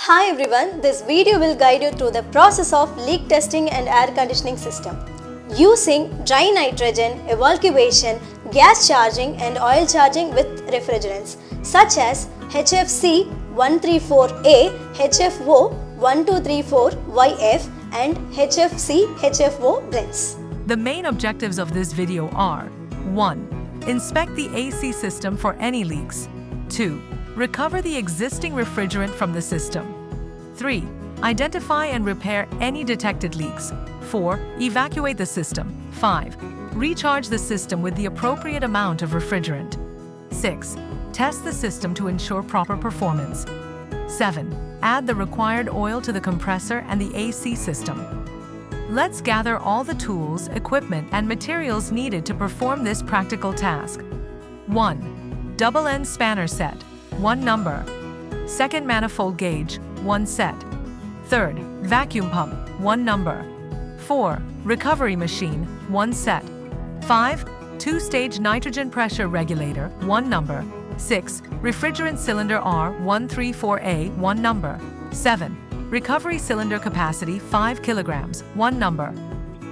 Hi everyone, this video will guide you through the process of leak testing and air conditioning system. Using dry nitrogen, evacuation, gas charging and oil charging with refrigerants such as HFC 134A, HFO 1234YF and HFC-HFO blends. The main objectives of this video are 1. Inspect the AC system for any leaks. 2. Recover the existing refrigerant from the system. 3. Identify and repair any detected leaks. 4. Evacuate the system. 5. Recharge the system with the appropriate amount of refrigerant. 6. Test the system to ensure proper performance. 7. Add the required oil to the compressor and the AC system. Let's gather all the tools, equipment, and materials needed to perform this practical task. 1. Double-end spanner set, 1 number. 2nd manifold gauge, 1 set. 3rd, vacuum pump, 1 number. 4. Recovery machine, 1 set. 5. 2-stage nitrogen pressure regulator, 1 number. 6. Refrigerant cylinder R134A, 1 number. 7. Recovery cylinder capacity 5 kilograms, 1 number.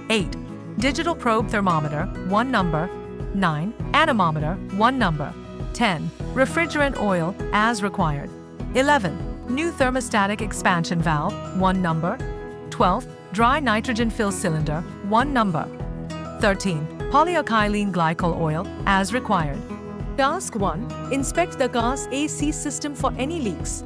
8. Digital probe thermometer, 1 number. 9. Anemometer, 1 number. 10. Refrigerant oil, as required. 11. New thermostatic expansion valve, 1 number. 12. Dry nitrogen fill cylinder, 1 number. 13. Polyalkylene glycol oil, as required. Task 1. Inspect the car's AC system for any leaks.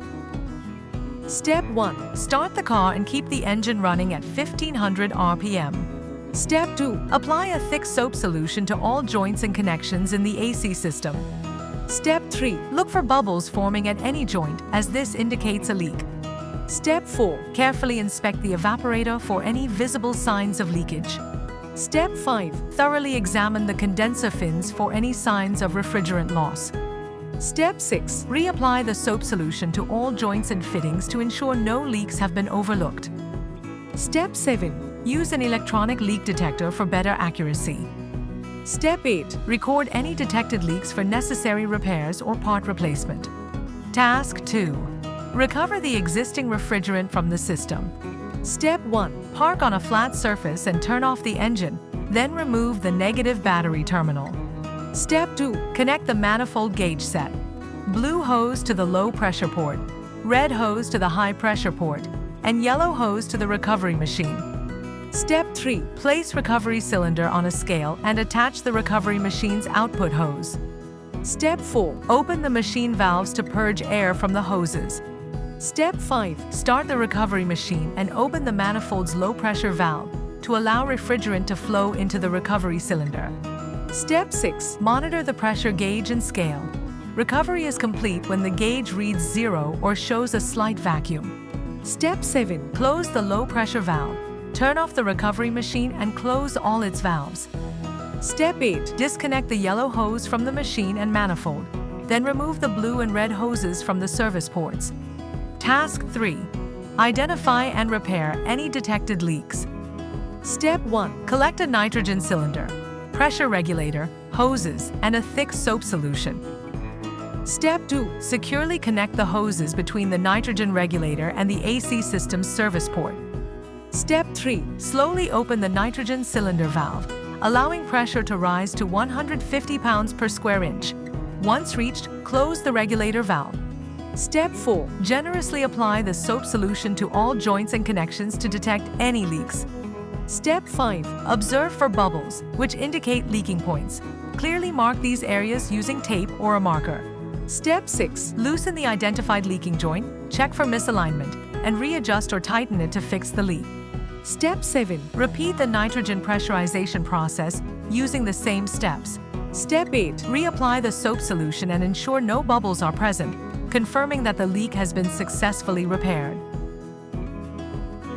Step 1. Start the car and keep the engine running at 1500 RPM. Step 2. Apply a thick soap solution to all joints and connections in the AC system. Step 3. Look for bubbles forming at any joint, as this indicates a leak. Step 4. Carefully inspect the evaporator for any visible signs of leakage. Step 5. Thoroughly examine the condenser fins for any signs of refrigerant loss. Step 6. Reapply the soap solution to all joints and fittings to ensure no leaks have been overlooked. Step 7. Use an electronic leak detector for better accuracy. Step 8. Record any detected leaks for necessary repairs or part replacement. Task 2. Recover the existing refrigerant from the system. Step 1. Park on a flat surface and turn off the engine, then remove the negative battery terminal. Step 2. Connect the manifold gauge set. Blue hose to the low pressure port, red hose to the high pressure port, and yellow hose to the recovery machine. Step 3. Place recovery cylinder on a scale and attach the recovery machine's output hose. Step 4. Open the machine valves to purge air from the hoses. Step 5. Start the recovery machine and open the manifold's low pressure valve to allow refrigerant to flow into the recovery cylinder. Step 6. Monitor the pressure gauge and scale. Recovery is complete when the gauge reads 0 or shows a slight vacuum. Step 7. Close the low pressure valve. Turn off the recovery machine and close all its valves. Step 8. Disconnect the yellow hose from the machine and manifold. Then remove the blue and red hoses from the service ports. Task 3. Identify and repair any detected leaks. Step 1. Collect a nitrogen cylinder, pressure regulator, hoses, and a thick soap solution. Step 2. Securely connect the hoses between the nitrogen regulator and the AC system's service port. Step 3. Slowly open the nitrogen cylinder valve, allowing pressure to rise to 150 pounds per square inch. Once reached, close the regulator valve. Step 4. Generously apply the soap solution to all joints and connections to detect any leaks. Step 5. Observe for bubbles, which indicate leaking points. Clearly mark these areas using tape or a marker. Step 6. Loosen the identified leaking joint, check for misalignment, and readjust or tighten it to fix the leak. Step 7. Repeat the nitrogen pressurization process using the same steps. Step 8. Reapply the soap solution and ensure no bubbles are present, confirming that the leak has been successfully repaired.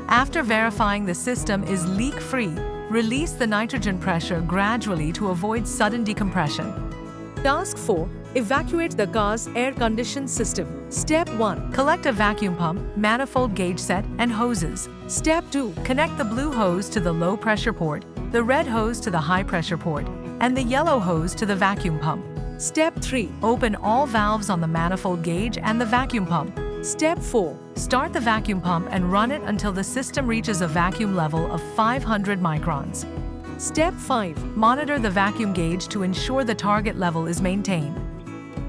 After verifying the system is leak-free, release the nitrogen pressure gradually to avoid sudden decompression. Task 4. Evacuate the car's air-conditioned system. Step 1. Collect a vacuum pump, manifold gauge set, and hoses. Step 2. Connect the blue hose to the low-pressure port, the red hose to the high-pressure port, and the yellow hose to the vacuum pump. Step 3. Open all valves on the manifold gauge and the vacuum pump. Step 4. Start the vacuum pump and run it until the system reaches a vacuum level of 500 microns. Step 5. Monitor the vacuum gauge to ensure the target level is maintained.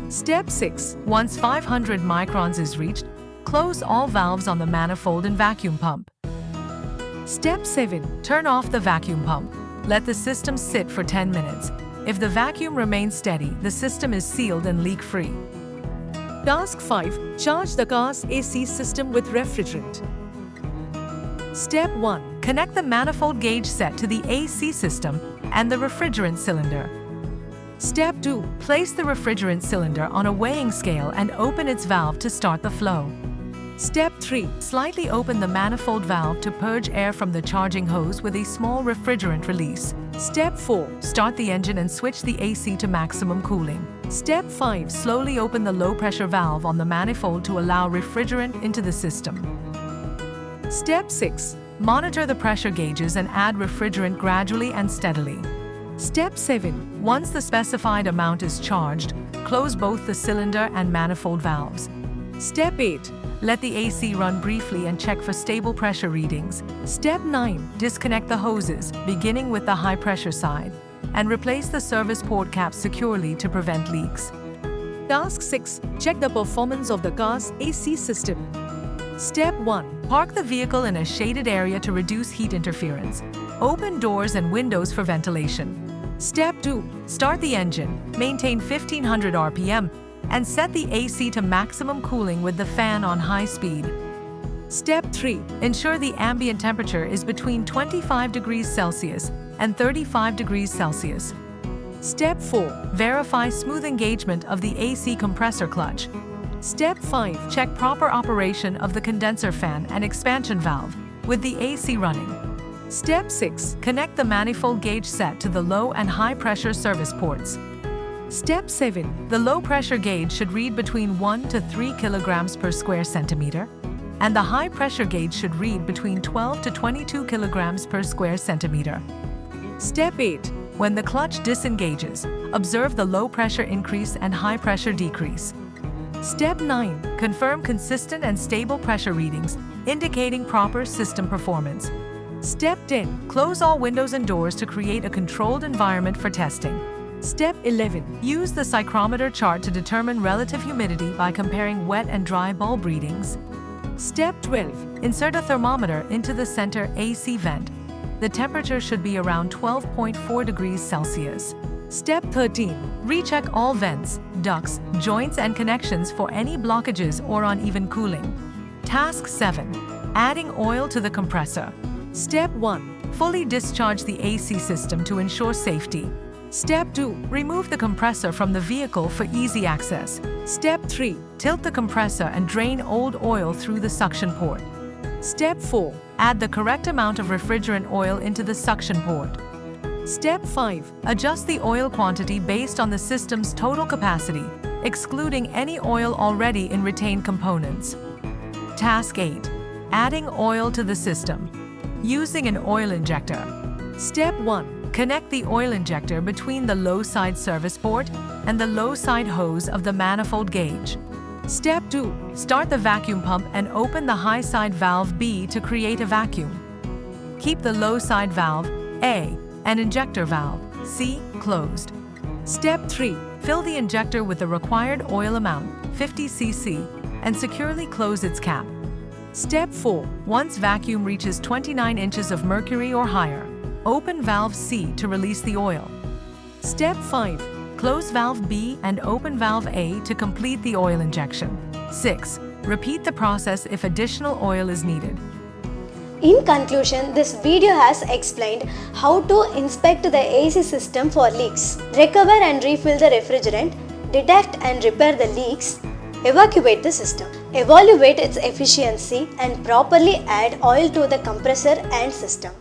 Step 6. Once 500 microns is reached, close all valves on the manifold and vacuum pump. Step 7. Turn off the vacuum pump. Let the system sit for 10 minutes. If the vacuum remains steady, the system is sealed and leak-free. Task 5. Charge the car's AC system with refrigerant. Step 1. Connect the manifold gauge set to the AC system and the refrigerant cylinder. Step 2. Place the refrigerant cylinder on a weighing scale and open its valve to start the flow. Step 3. Slightly open the manifold valve to purge air from the charging hose with a small refrigerant release. Step 4. Start the engine and switch the AC to maximum cooling. Step 5. Slowly open the low-pressure valve on the manifold to allow refrigerant into the system. Step 6. Monitor the pressure gauges and add refrigerant gradually and steadily. Step 7. Once the specified amount is charged, close both the cylinder and manifold valves. Step 8. Let the AC run briefly and check for stable pressure readings. Step 9. Disconnect the hoses, beginning with the high-pressure side, and replace the service port caps securely to prevent leaks. Task 6. Check the performance of the car's AC system. Step 1. Park the vehicle in a shaded area to reduce heat interference. Open doors and windows for ventilation. Step 2. Start the engine, maintain 1500 RPM, and set the AC to maximum cooling with the fan on high speed. Step 3. Ensure the ambient temperature is between 25 degrees Celsius and 35 degrees Celsius. Step 4. Verify smooth engagement of the AC compressor clutch. Step 5. Check proper operation of the condenser fan and expansion valve with the AC running. Step 6. Connect the manifold gauge set to the low and high pressure service ports. Step 7. The low pressure gauge should read between 1 to 3 kilograms per square centimeter, and the high pressure gauge should read between 12 to 22 kilograms per square centimeter. Step 8. When the clutch disengages, observe the low pressure increase and high pressure decrease. Step 9. Confirm consistent and stable pressure readings, indicating proper system performance. Step 10. Close all windows and doors to create a controlled environment for testing. Step 11. Use the psychrometer chart to determine relative humidity by comparing wet and dry bulb readings. Step 12. Insert a thermometer into the center AC vent. The temperature should be around 12.4 degrees Celsius. Step 13. Recheck all vents, ducts, joints and connections for any blockages or uneven cooling. Task 7. Adding oil to the compressor. Step 1. Fully discharge the AC system to ensure safety. Step 2. Remove the compressor from the vehicle for easy access. Step 3. Tilt the compressor and drain old oil through the suction port. Step 4. Add the correct amount of refrigerant oil into the suction port. Step 5. Adjust the oil quantity based on the system's total capacity, excluding any oil already in retained components. Task 8. Adding oil to the system. Using an oil injector. Step 1. Connect the oil injector between the low side service port and the low side hose of the manifold gauge. Step 2. Start the vacuum pump and open the high side valve B to create a vacuum. Keep the low side valve A and injector valve C closed. Step 3. Fill the injector with the required oil amount, 50 cc, and securely close its cap. Step 4. Once vacuum reaches 29 inches of mercury or higher, open valve C to release the oil. Step 5. Close valve B and open valve A to complete the oil injection. 6. Repeat the process if additional oil is needed. In conclusion, this video has explained how to inspect the AC system for leaks, recover and refill the refrigerant, detect and repair the leaks, evacuate the system, evaluate its efficiency and properly add oil to the compressor and system.